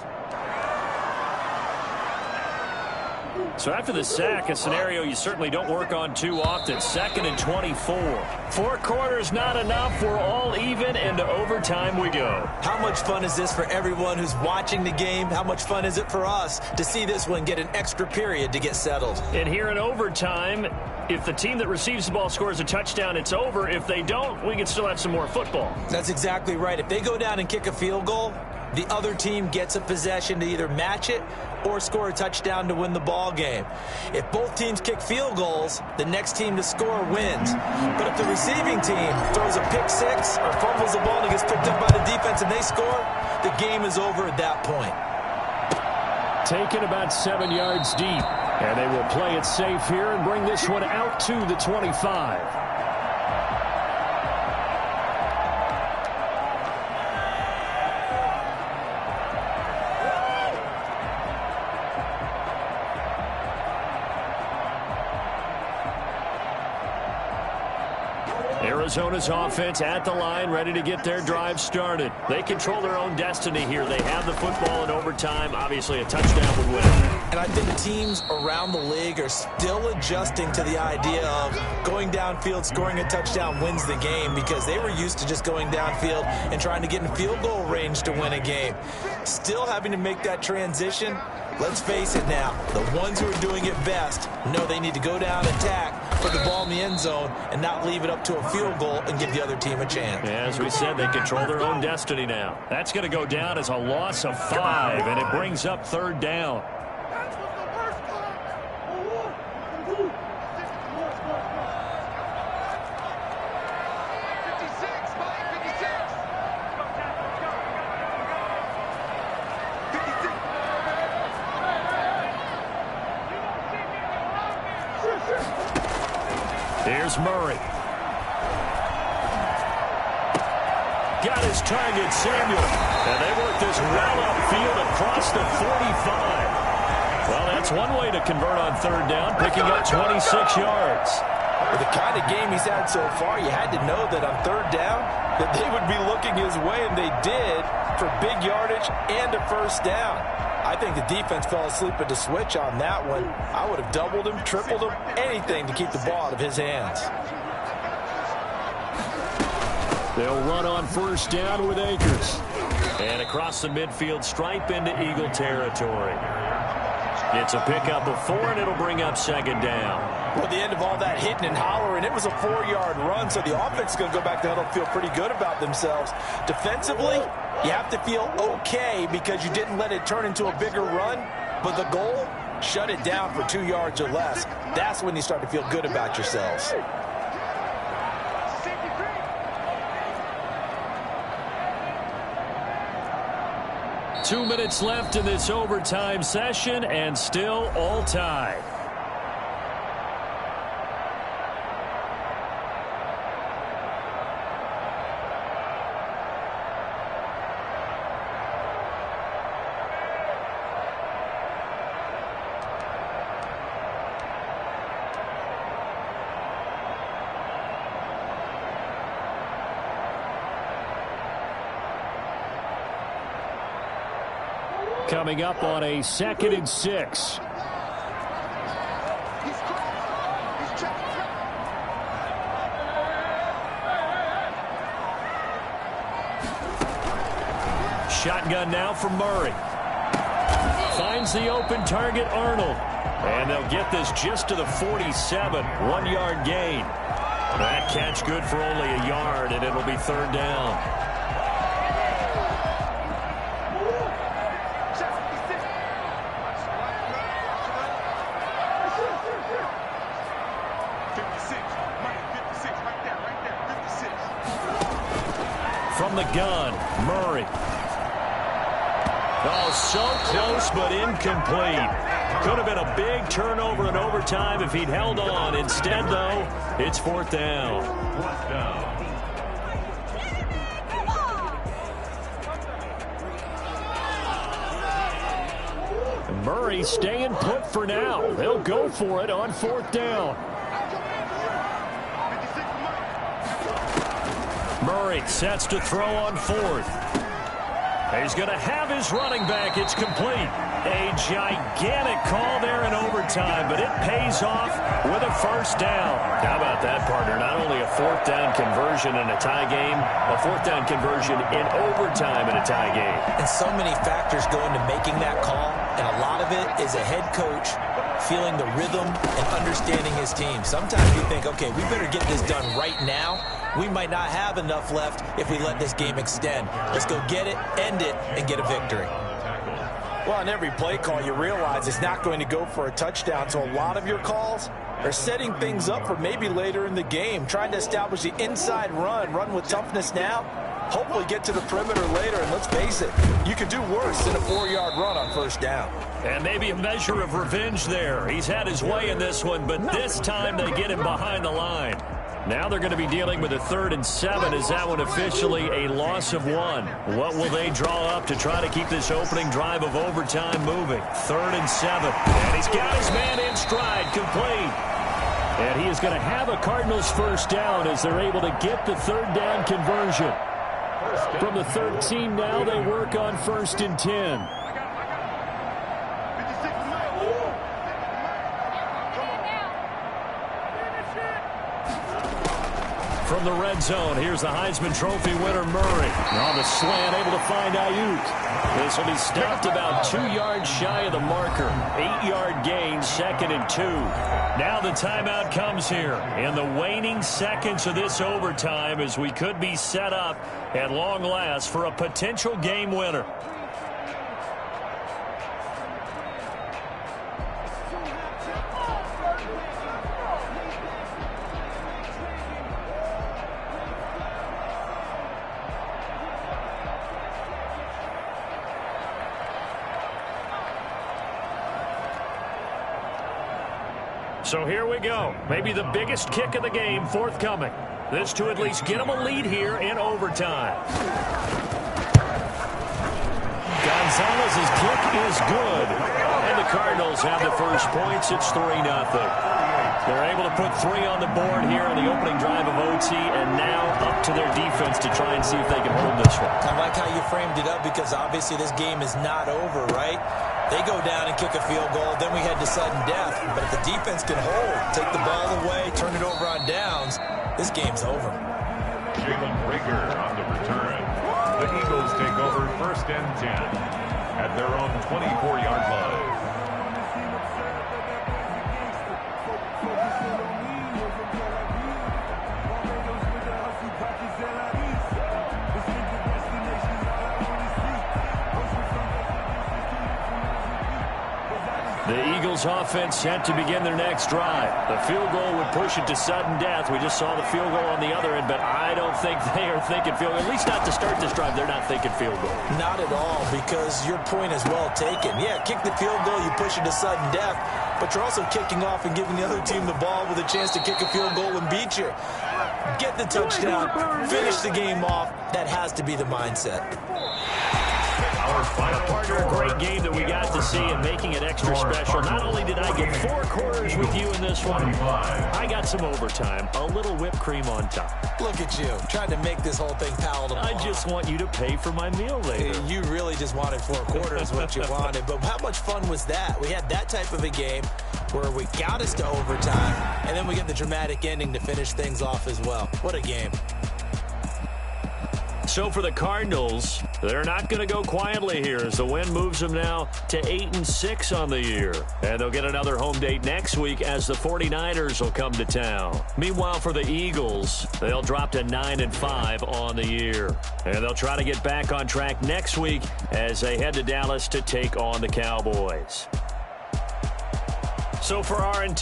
So after the sack, a scenario you certainly don't work on too often. 2nd and 24. 4 quarters not enough. We're all even, and to overtime we go. How much fun is this for everyone who's watching the game? How much fun is it for us to see this one get an extra period to get settled? And here in overtime, if the team that receives the ball scores a touchdown, it's over. If they don't, we can still have some more football. That's exactly right. If they go down and kick a field goal, the other team gets a possession to either match it or score a touchdown to win the ball game. If both teams kick field goals, the next team to score wins. But if the receiving team throws a pick six or fumbles the ball and it gets picked up by the defense and they score, the game is over at that point. Taken about 7 yards deep. And they will play it safe here and bring this one out to the 25. Arizona's offense at the line, ready to get their drive started. They control their own destiny here. They have the football in overtime. Obviously, a touchdown would win. And I think teams around the league are still adjusting to the idea of going downfield, scoring a touchdown wins the game, because they were used to just going downfield and trying to get in field goal range to win a game. Still having to make that transition. Let's face it now, the ones who are doing it best know they need to go down, attack, put the ball in the end zone, and not leave it up to a field goal and give the other team a chance. As we said, they control their own destiny now. That's going to go down as a loss of 5, and it brings up 3rd down. Here's Murray. Got his target, Samuel. And they work this well upfield across the 45. Well, that's one way to convert on 3rd down, picking up 26 yards. With the kind of game he's had so far, you had to know that on 3rd down, that they would be looking his way, and they did, for big yardage and a 1st down. I think the defense fell asleep at the switch on that one. I would have doubled him, tripled him, anything to keep the ball out of his hands. They'll run on 1st down with Akers. And across the midfield stripe into Eagle territory. It's a pickup of 4, and it'll bring up 2nd down. Well, at the end of all that hitting and hollering, it was a 4-yard run, so the offense is going to go back to huddle and feel pretty good about themselves. Defensively, you have to feel okay because you didn't let it turn into a bigger run, but the goal, shut it down for 2 yards or less. That's when you start to feel good about yourselves. Two minutes left in this overtime session, and still all tied. Coming up on a 2nd and 6. Shotgun now from Murray. Finds the open target, Arnold. And they'll get this just to the 47. 1-yard gain. That catch good for only a yard, and it'll be 3rd down. From the gun, Murray. Oh, so close but incomplete. Could have been a big turnover in overtime if he'd held on. Instead, though, it's 4th down. 4th down. Murray staying put for now. They'll go for it on 4th down. Murray sets to throw on 4th. He's going to have his running back. It's complete. A gigantic call there in overtime, but it pays off with a 1st down. How about that, partner? Not only a 4th down conversion in a tie game, a 4th down conversion in overtime in a tie game. And so many factors go into making that call, and a lot of it is a head coach feeling the rhythm and understanding his team. Sometimes you think, okay, we better get this done right now. We might not have enough left if we let this game extend. Let's go get it, end it, and get a victory. Well, on every play call, you realize it's not going to go for a touchdown, so a lot of your calls are setting things up for maybe later in the game, trying to establish the inside run with toughness now, hopefully get to the perimeter later, and let's face it, you could do worse than a 4-yard run on 1st down. And maybe a measure of revenge there. He's had his way in this one, but this time they get him behind the line. Now they're going to be dealing with a 3rd and 7. Is that one officially a loss of 1? What will they draw up to try to keep this opening drive of overtime moving? 3rd and 7. And he's got his man in stride, complete. And he is going to have a Cardinals 1st down as they're able to get the 3rd down conversion. From the 13 now, they work on 1st and 10. From the red zone, here's the Heisman Trophy winner, Murray. On the slant, able to find Ayuk. This will be stopped about 2 yards shy of the marker. 8-yard gain, 2nd and 2. Now the timeout comes here in the waning seconds of this overtime as we could be set up at long last for a potential game winner. So here we go. Maybe the biggest kick of the game forthcoming. This to at least get them a lead here in overtime. Gonzalez's kick is good. And the Cardinals have the first points. It's 3-0. They're able to put 3 on the board here on the opening drive of OT, and now up to their defense to try and see if they can hold this one. I like how you framed it up because obviously this game is not over, right? They go down and kick a field goal, then we head to sudden death. But if the defense can hold, take the ball away, turn it over on downs, this game's over. Jalen Reagor on the return. The Eagles take over 1st and 10 at their own 24-yard line. The Eagles offense set to begin their next drive. The field goal would push it to sudden death. We just saw the field goal on the other end, but I don't think they are thinking field goal. At least not to start this drive. They're not thinking field goal. Not at all, because your point is well taken. Yeah, kick the field goal, you push it to sudden death, but you're also kicking off and giving the other team the ball with a chance to kick a field goal and beat you. Get the touchdown, finish the game off. That has to be the mindset. Partner, a great game that we got to see and making it extra special. Not only did I get 4 quarters with you in this one, I got some overtime, a little whipped cream on top. Look at you, trying to make this whole thing palatable. I just want you to pay for my meal later. You really just wanted 4 quarters, what you wanted. But how much fun was that? We had that type of a game where we got us to overtime, and then we get the dramatic ending to finish things off as well. What a game. So for the Cardinals, they're not going to go quietly here as the win moves them now to 8-6 on the year. And they'll get another home date next week as the 49ers will come to town. Meanwhile, for the Eagles, they'll drop to 9-5 on the year. And they'll try to get back on track next week as they head to Dallas to take on the Cowboys. So for our entire